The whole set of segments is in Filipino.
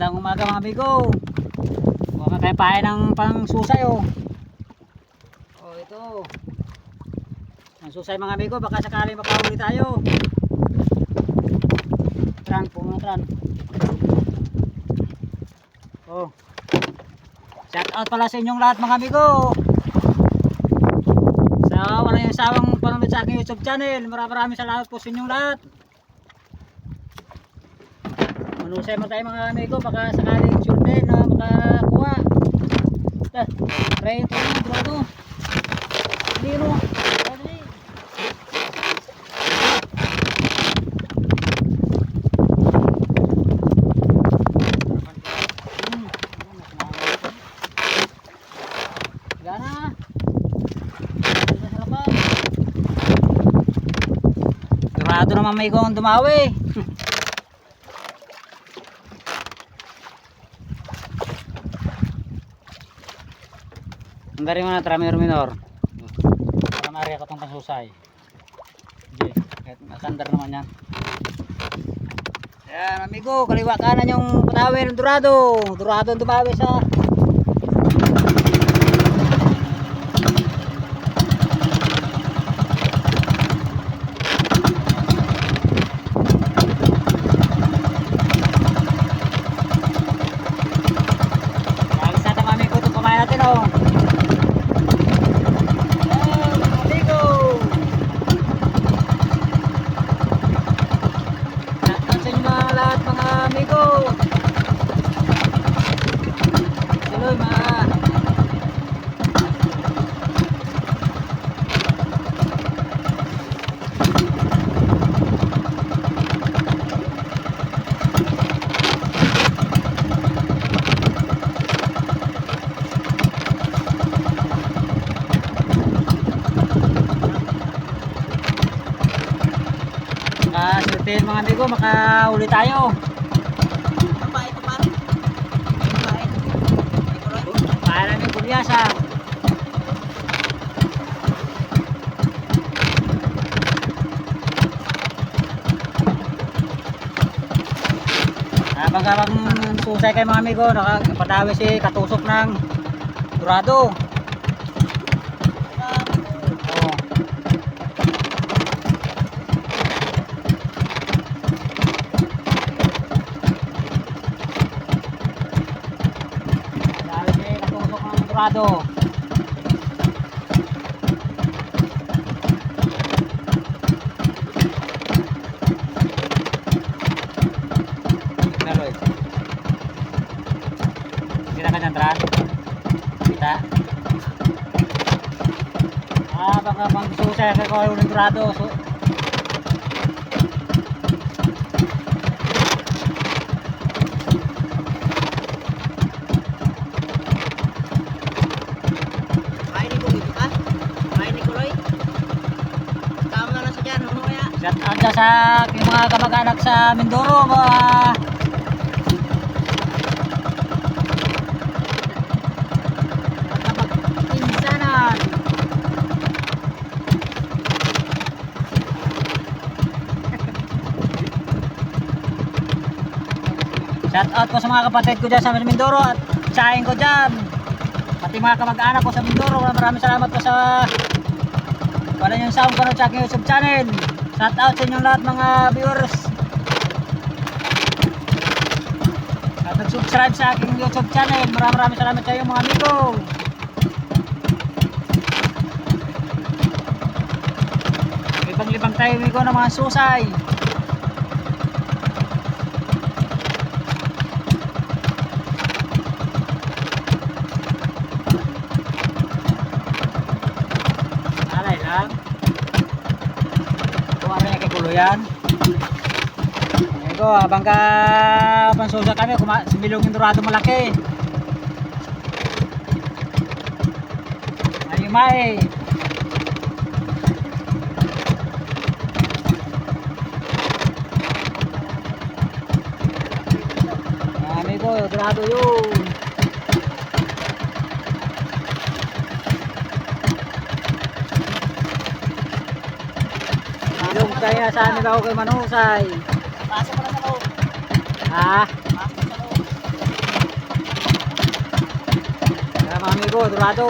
Magandang umaga mga amigo. Kuha tayo pahay ng pang susay oh. Oh ito. Ang susay mga amigo, baka sakali makahuli tayo. Tran po mga tran. Oh. Shout out pala sa inyong lahat mga amigo. Sa wala yung sawang panonood sa aking YouTube channel. Maraming salamat po sa inyong lahat. Manusay mo tayo mga amigo, baka sakaling sure din na makakuha. Try ito na, drado. Liro. Gana. Drado naman may gong dumawi. Ang galing mo na trammer minor. Para ma-area ko itong pansusay. Okay, kahit nakandar naman yan. Ayan amigo, kaliwa kanan yung panawi ng Dorado. Dorado ang dumawi sa alis natin mga amigo, itong kumain natin oh. Sutin mga amigo, makahuli tayo. Para namin kulyasa. Habang susay kayo mga amigo, nakapadawi si katusok ng Dorado. Dorado. Naloy. Kita ka dyan, Tran? Kita? Baka susay ka ko yung Dorado. Shout out ka sa aking mga kamag-anak sa Mindoro, mga kapag-insanan. Shout out ko sa mga kapatid ko dyan sa Mindoro at saing ko dyan. Pati mga kamag-anak ko sa Mindoro, maraming salamat po sa wala yung sound panood sa aking YouTube channel. Shout out sa inyong lahat mga viewers at nag-subscribe sa aking YouTube channel. Maraming salamat sa iyo mga amigo. Libang-libang tayo amigo ng mga susay. Alay lang. Yan. Ito, habang ka pansusa kami, similong yung Dorado malaki. Ay, may. Amigo, Dorado yun. Ilong kaya saan nila ako kay Manusay. Pasok mo na sa loob. Ha? Pasok sa loob. amigo, dorado.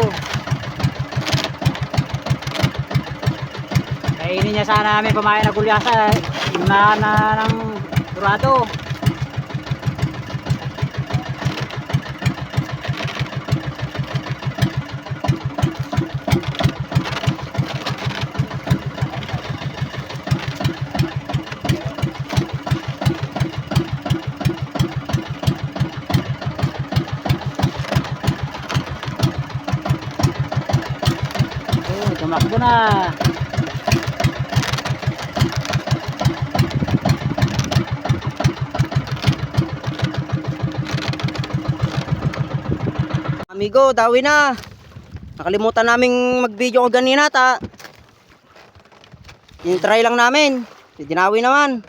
Kainin niya sana namin pamain na gulyasa. Inunahan na ng dorado. Tumakbo na. Amigo, dawi na. Nakalimutan naming mag-video ko ganina ta. Yung try lang namin. Dinawi naman.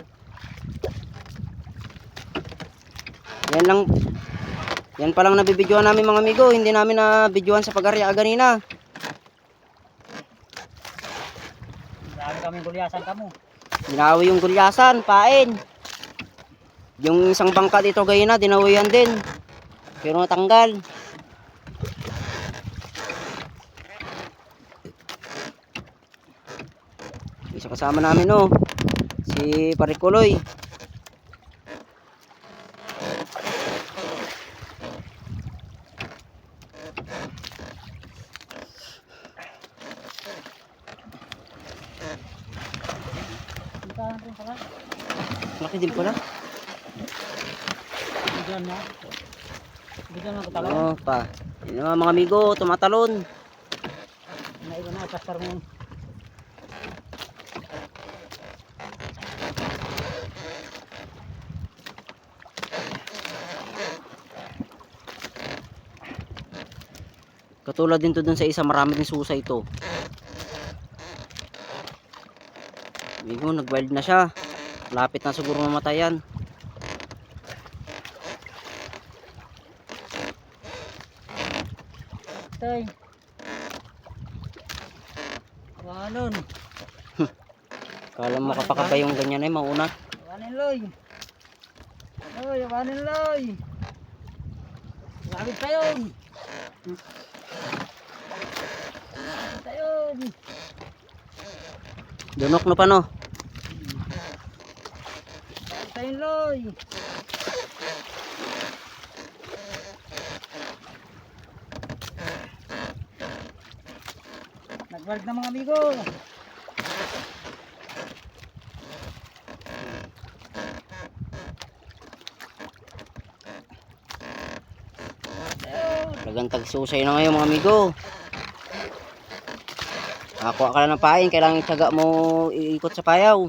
Yan lang. Yan pa lang nabibidyoan namin mga amigo. Hindi namin na videoan sa pag-arya ganina. Dami kaming gulyasan kamo. Dinawi yung gulyasan, pain. Yung isang bangka dito ganina, dinawian din. Pero natanggal. Isa kasama namin oh, si Parikuloy. Laki din pala. Bigyan na. Bigyan na katalon. Oo pa. Yun naman mga amigo, tumatalon. Naiwan na kasar mo. Katulad din to dun sa isa, marami din susa ito. Amigo, nag-wild na siya. Lapit na siguro mamatayan. Tay. Wanon. Kala mo kapakabay yung ganyan ay mauna. Wanin loy. Oy, wanin loy. Labit pa yun. Tayon. Dunok no pa no. Tayon loy. Nagwag na mga amigo. Talagang tagsusay na ngayon mga amigo. Nakakuha ka lang ng pain, kailangan itsaga mo iikot sa payaw.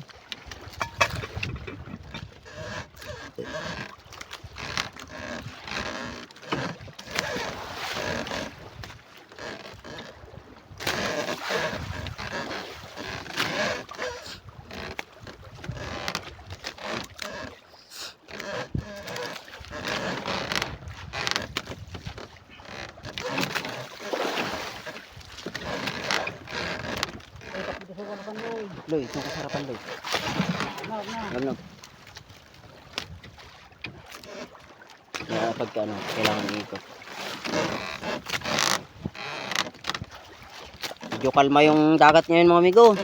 Loy, itong kasarapan Loy. Ano? Kaya pagka ano, kailangan iikot. Medyo kalma yung dagat ngayon mga amigo.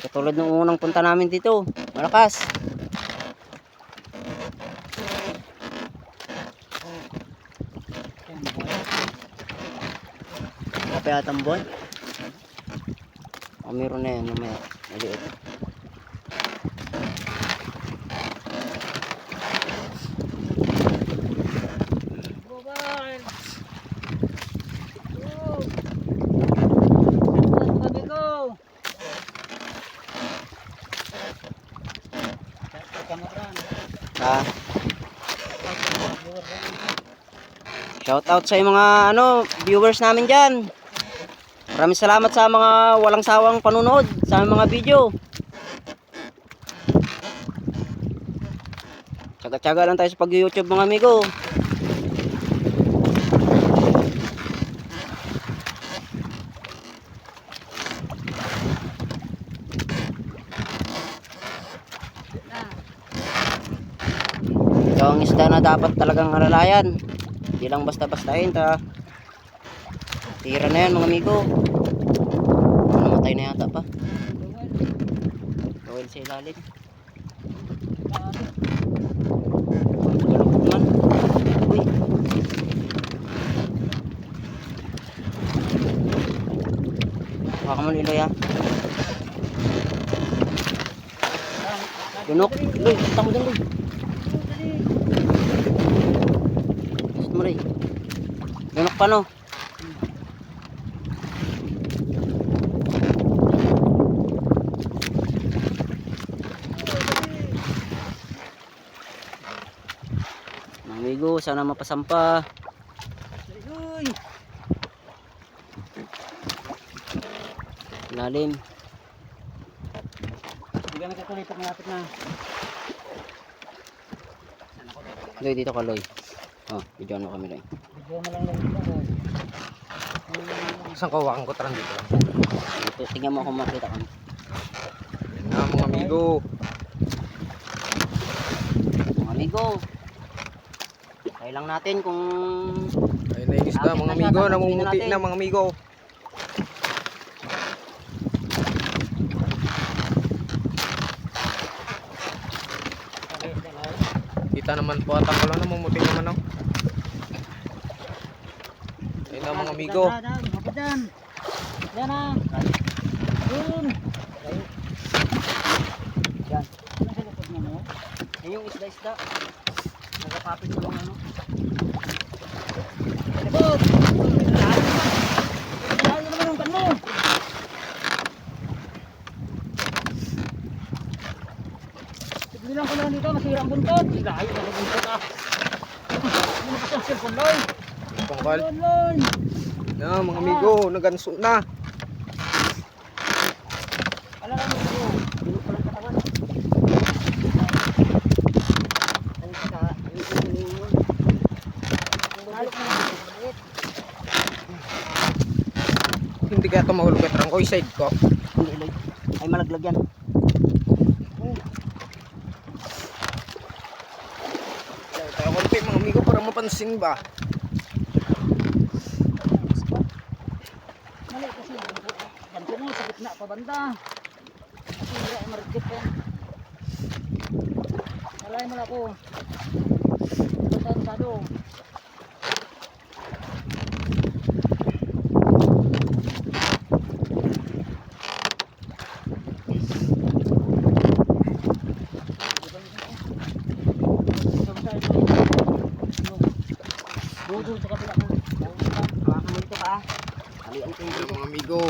Katulad ng unang punta namin dito. Malakas. Kaya tambon. Oh, meron na yan, may maliit. Ah. Shout out sa mga viewers namin diyan. Maraming salamat sa mga walang sawang panunood sa mga video. Tsaga-tsaga lang tayo sa pag-YouTube mga amigo. Ito ang isda na dapat talagang alalayan. Hindi lang basta-bastahin ta. Tira na yan mga amigo. Namatay na yata pa. Gawin sa ilalim. Galok naman. Uy. Baka mo Liloy ha. Lunok. Loy, punta mo dyan Loy. Gusto mo Loy. Lunok pa no. Amigo, sana mapasampa. Uy. Lalim. Hindi ka nagkakulipat, malapit na. Loy, dito ka Loy. Oh, videoan mo kami Loy. Video mo lang lang dito. Isang kawakan ko dito lang. Dito, tingnan mo kung makita kami. Yan na mga amigo. Mga amigo. Try lang natin kung Ayun na yung isda mga amigo. Namumuti na mga amigo. Kita naman po at ako lang namumuti naman oh. Ayun na mga amigo. Kapit yan. Yan na. Yun. yan. Ano sa likod niya mo? Ayun yung isda-isda. Nagkapapit sa mga ano. Likod. Lahat naman ang kan mo. Bilang ko lang dito, nasira ang buntot. Layo na ang buntot ah. Ano pa siyang cellphone, Loy? Pangkal. Loy. Na mga amigo. Naganso na. Alam mo ito. Bilog ko lang katawan. Ano ka? Nalok na lang. Hindi kaya ito mahulog at rangko. Side ko. Hindi Loy. Ay malaglag yan. Kaya konti mga amigo para mapansin ba. Mali kasi ganito mo sa gitna pa banda. Kasi hindi ay marigit yan. Malay mo na ako. Basta-bado. Budol sa kabila mo. Hawakan mo dito pa. Halian ko yung Ayun mga amigo.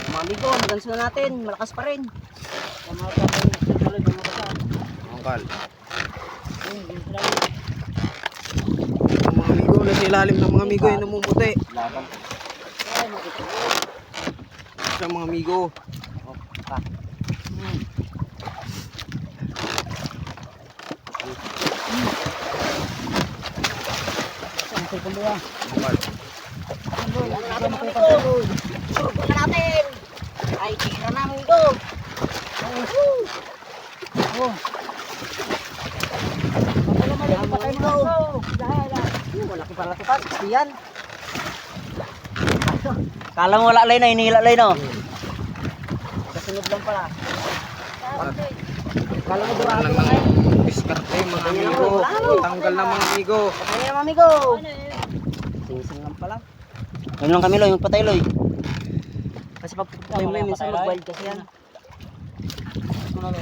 mga amigo. Naganso na natin. Malakas pa rin. Sa mga kapal na tuloy ng mga bata. Pangkal. Yun sila. Ang mga amigo. Nasa ilalim ng mga amigo yung namumuti. Laban. Ay, makita ko. Sa mga amigo. Oh, pa. Ang cellphone mo yan. Pangkal. Surgo na natin. Ay, tira na amigo. Oh. Pagkala mo lang patay mo. Dahil. Malaki pala ito kan. Yan. Kala mo wala lay na. Inihila lay no. Kasunod lang pala. Kala mo Wala lang ng diskarte mga amigo. Tanggal na mga amigo. Patay na amigo. Sing-sing lang pala. Yun lang kami Loy. Magpatay Loy. Kasi pag may minsan mag-wild kasi yan. Ano na